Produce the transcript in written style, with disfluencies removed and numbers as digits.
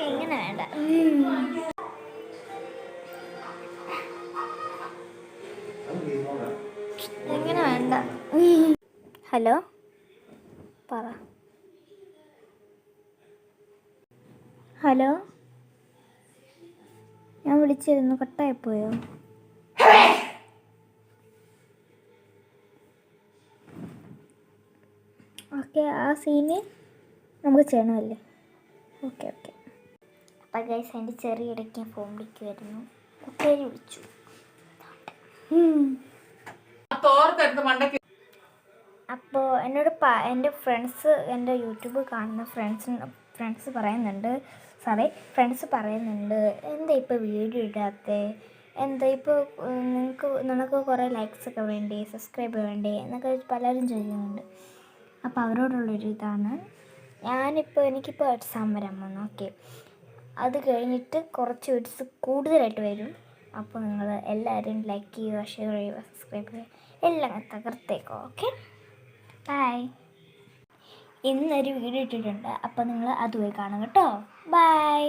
എങ്ങനെ വേണ്ട. എങ്ങനെ വേണ്ട. ഹലോ പറ. ഹലോ, ഞാൻ വിളിച്ചിരുന്നു, കട്ടായിപ്പോയോ? ഓക്കെ, ആ സീന് നമുക്ക് ചെയ്യണമല്ലേ? Okay okay. അപ്പം ഗൈസ്, എൻ്റെ ചെറിയിടയ്ക്ക് ഫോൺ വിളിക്കുമായിരുന്നു, കുട്ടിയെ വിളിച്ചു. അപ്പോൾ എന്നോട് എൻ്റെ ഫ്രണ്ട്സ്, എൻ്റെ യൂട്യൂബ് കാണുന്ന ഫ്രണ്ട്സ് പറയുന്നുണ്ട് എന്താ ഇപ്പോൾ വീഡിയോ ഇടാത്തത്, എന്താ ഇപ്പോൾ നിനക്ക് കുറേ ലൈക്സൊക്കെ വേണ്ടി, സബ്സ്ക്രൈബ് വേണ്ടി എന്നൊക്കെ പലരും ചോദിക്കുന്നുണ്ട്. അപ്പോൾ അവരോടുള്ളൊരു ഇതാണ്, എനിക്കിപ്പോൾ എക്സാം വരാൻ പോകുന്നു. ഓക്കെ, അത് കഴിഞ്ഞിട്ട് കുറച്ച് വീഡിയോസ് കൂടുതലായിട്ട് വരും. അപ്പോൾ നിങ്ങൾ എല്ലാവരും ലൈക്ക് ചെയ്യുക, ഷെയർ ചെയ്യുക, സബ്സ്ക്രൈബ് ചെയ്യുക, എല്ലാം തകർത്തേക്കോ. Okay, bye. ഇന്നൊരു വീഡിയോ ഇട്ടിട്ടുണ്ട്, അപ്പോൾ നിങ്ങൾ അതുപോയി കാണും കേട്ടോ. ബൈ.